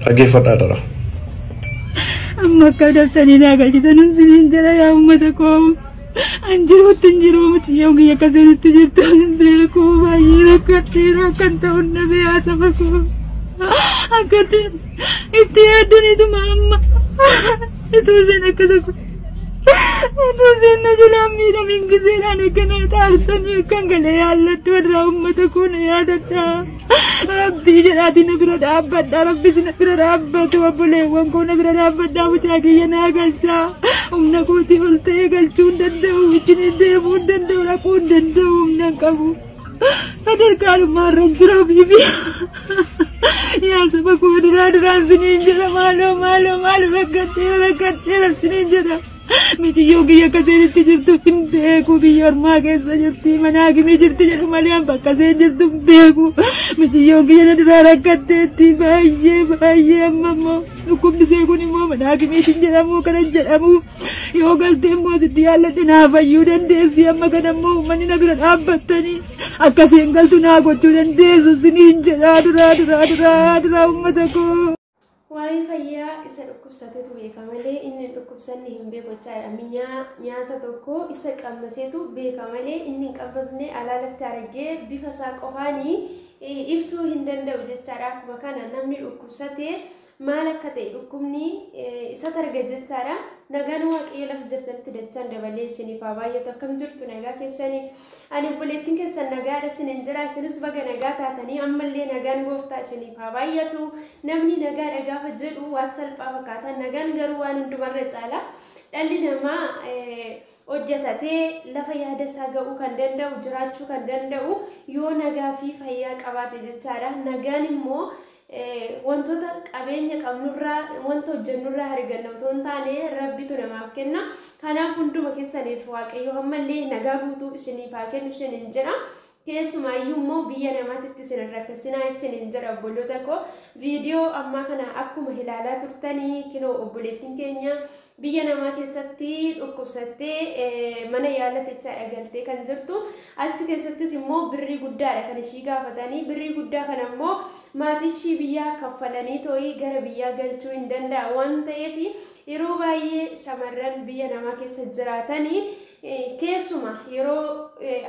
dhaggeeffadhaa dara. Amma akka dabtanii naa galchitan siniin jala yaa uummata koo. Anjiruutti injiruu mucayyoo kiyya akkasitti jirtu beeku baay'ee rakkatteera akkan ta'uun dhabee haasaba koo. Akkatti itti yaaddaniituma amma ituu isheen akkasa ituu isheen na jalaan miidhamiin giseedhaan akkana taasisanii akkan galee yaalladhu irraa uummata koo na yaadadha. Rabbii jedhaati na bira dhaabbadha. Rabbi si na bira dhaabbatu obboleewwan koo na bira dhaabbadhaa mucaa kiyya naa galchaa. Humna kootii ol ta'ee galchuu hin danda'u. Wajjin deemuu hin danda'u. Dhaquu hin danda'u. Humna hin qabu. Sadarkaadhumaarra jira bibi. Yaa saba koo duraan siniin jedha maaloo rakkatteera siniin jedha. Mucayyoo kiyya akkasitti jirtu hin beeku. Biyya ormaa keessa jirti. Mana hakimii jirti jedhu malee bakka isheen jirtu hin beeku. Mucayyoo kiyya na duraa rakkatteetti baay'ee amma immoo dhukkubni ishee kun immoo mana hakimiitiin jedhamu kana jedhamu. Yoo galtee immoo sitti yaalladhe naa fayyuu dandeessi. Amma kana immoo uummanni na bira dhaabbattanii akkasiin galtu naa gochuu dandeessu siniin jedhaa duraa uummata koo. Waa'ee fayyaa isa dhukkubsateetu beeka malee inni dhukkubsanne hin beeku jechaadha. Nyaata tokko isa qammaseetu beeka malee inni hin qabbasne alaalatti argee bifa isaa qofaanii ibsuu hin danda'u jechaadha. Akkuma kana namni dhukkubsatee maal akka ta'e dhukkubni isa targa jechaadha. Nagaan waaqayyo lafa jirtanitti dachaan dabalee isiniif haa baay'atu. Akkam jirtu nagaa keessanii? Ani obboleettiin keessan nagaadha isiniin jira. Isinis baga nagaa taatanii ammallee nagaan gooftaa isiniif haa baay'atu. Namni nagaadha gaafa jedhu waan salphaa fakkaata. Nagaan garuu waan hundumarra caala. Dhalli namaa hojjetatee lafa yaada isaa ga'uu kan danda'u jiraachuu kan danda'u yoo nagaa fi fayyaa qabaate jechaadha. Nagaan immoo wantoota qabeenya qabnurraa wanta hojjennurraa arganna otoo hin taane rabbitu namaaf kenna. Kanaaf hunduma keessaniif waaqayyo ammallee nagaa guutuu isiniif haa kennu isiniin jedha. Keessumaayyuu immoo biyya namaatitti isin rakkasinaa isiniin jedha obboloota koo. Viidiyoo ammaa kana akkuma ilaalaa turtanii kinoo obboleettiin keenya biyya namaa keessatti dhukkubsattee mana yaalatichaa galtee kan jirtu. Achi keessattis immoo birrii guddaadha kan ishii gaafatanii. Birrii guddaa kana immoo maatii ishii biyyaa kaffalanii too'ii gara biyyaa galchuu hin danda'a waan ta'eef yeroo baay'ee shamarran biyya namaa keessa jiraatanii keessuma yeroo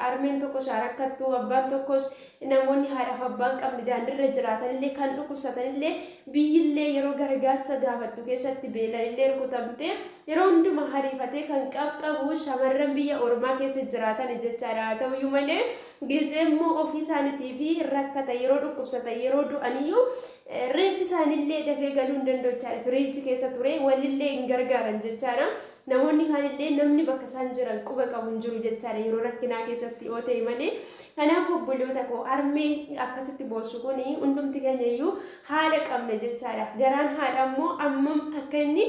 armeen tokkos rakkattu abbaan tokkos namoonni haadhaaf abbaan qabne daandirra jiraatanillee kan dhukkubsatanillee biyyillee yeroo gargaarsa gaafattu keessatti beelanillee rukutamte yeroo hundumaa hariifatee kan qabu shamarran biyya ormaa keessa jiraatan jechaadha. Haa ta'uyyuu malee gizee immoo ofii isaaniitii fi rakkata yeroo dhukkubsatan yeroo du'aniyyuu reeffi isaanillee dafee galuu hin danda'u jechaadha. Firiijii keessa ture walillee hin gargaaran jechaadha. Namoonni kaanillee namni bakka isaan jiran quba qabu hin jiru jechaadha yeroo rakkinaa keessatti yoo ta'e malee. Kanaaf obboloota koo armeen akkasitti boossu kuni hundumti keenyayyuu haadha qabna jechaadha. Garaan haadha immoo ammam akka inni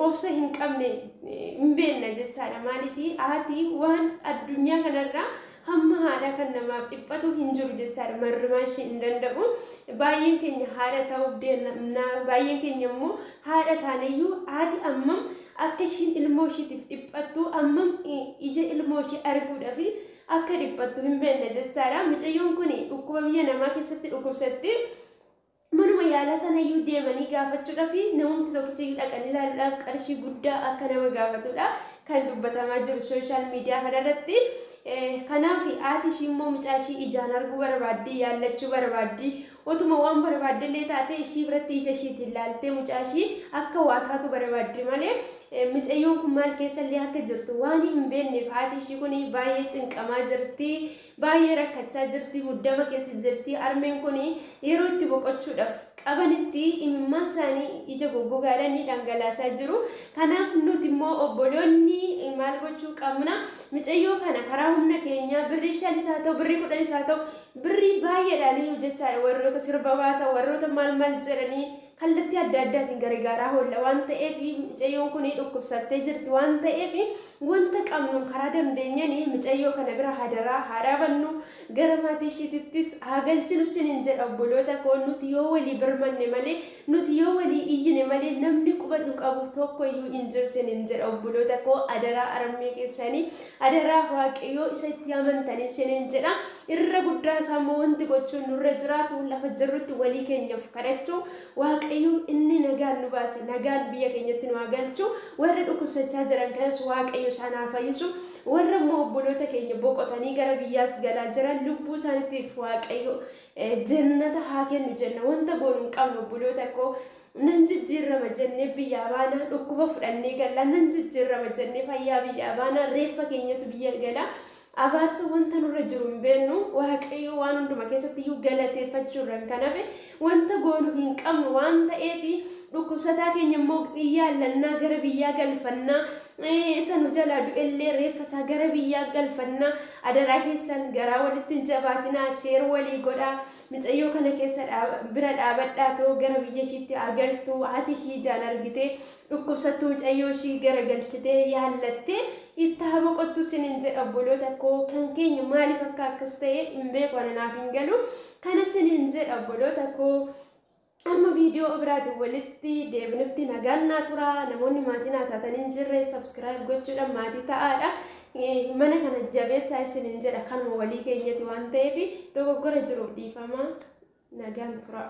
obsa hin qabne hin beekna jechaadha. Maaliif haati waan addunyaa kanarraa hamma haadha kan namaaf dhiphatu hin jiru jechaadha. Marrimaa ishee hin danda'u. Baay'een keenya haadha ta'uuf deemna. Baay'een keenya immoo haadha taaneyyuu haati ammam akka ishiin ilmoo ishiitiif dhiphattu ammam ija ilmoo ishee arguudhaaf akka dhiphattu hin beekna jechaadha. Mucayyoon kun dhukkuba biyya namaa keessatti dhukkubsatti manuma yaala sanayyuu deemanii gaafachuudhaaf namumti tokkichayyuu dhaqanii ilaaluudhaaf qarshii guddaa akka nama gaafatudha kan dubbatamaa jiru sooshaal miidiyaa kanarratti. Kanaaf haati ishii immoo mucaa ishii ijaan arguu barbaaddi yaallachuu barbaaddi otuma waan barbaaddellee taate ishii biratti ija ishiitiin ilaaltee mucaa ishii akka waa taatu barbaaddi malee mucayyoon kun maal keessallee akka jirtu waan hin beekneef haati ishii kun baay'ee cinqamaa jirti, baay'ee rakkachaa jirti, muddama keessa jirti. Armeen kun yeroo itti boqochuudhaaf qabanitti imimmaan isaanii ija goggogaadhaan dhangalaasaa jiru. Kanaaf nuti immoo obboloonni maal gochuu qabna? Mucayyoo kana karaa humna keenya birrii 5 haa ta'u birrii 10 haa ta'u birrii baay'eedhaan jechaadha. Warroota sirba baasan warroota maal jedhanii kallattii adda addaatiin gargaaraa oolla waan ta'eef mucayyoon kun dhukkubsattee jirti waan ta'eef wanta qabnuun karaa dandeenyanii mucayyoo kana bira hadaraa haadhaabannu gara maatii ishiittis haa galchinu isiniin jedha obboloota koo. Nuti yoo walii birmanne malee nuti yoo walii iyyine malee namni qubadhu qabu tokkoyyuu hin jiru isiniin jedha obboloota koo. Adaraa armee keessanii adaraa waaqayyoo isa itti amantanii isiniin jedha. Irra guddaa isaa immoo wanti gochuun nurra jiraatu lafa jirrutti walii keenyaaf kadhachuu waaqayyo waaqayyo inni nagaan nu baase nagaan biyya keenyatti nu galchu warra dhukkubsachaa jiran kanas waaqayyo isaan haa fayyisu warra immoo obboloota keenya boqotanii gara biyyaas galaa jiran lubbuu isaaniitiif waaqayyo jannata haa kennu jenna wanta goonu hin qabnu obboloota koo nan jijjiirrama jennee biyyaa baana dhukkuba fudhannee galla nan jijjiirrama jennee fayyaa biyyaa baana reeffa keenyatu biyya gala abaarsa wanta nurra jiru hin beennu waaqayyo waan hunduma keessatti iyyuu galateeffachuudhaan kanaaf wanta goonu hin qabnu waan ta'eef dhukkubsataa keenya immoo iyyaalannaa gara biyyaa galfannaa isa nu jalaa du'ellee reeffa isaa gara biyyaa galfannaa adaraa keessan garaa walitti hin jabaatinaa sheer walii godhaa micayyoo kana keessa bira dhaabadhaa ta'uu gara biyya ishiitti agaltuu haati ishii jaan argitee dhukkubsattuu micayyoo ishii gara galchitee yaallattee itti haa boqottu sinin jedha obboloota koo kan keenya maaliif akka akkas ta'e hin beeku anaaf hin galu kana sinin jedha obboloota koo amma viidiyoo biraatiin walitti deebinutti nagaannaa tura namoonni maatiin haa taatanii jirre subscribe gochuudhaan maatii ta'aadha mana kana jabeessaa isinin jedha kan walii keenyatti waan ta'eef dogoggora jiruuf dhiifama nagaan tura.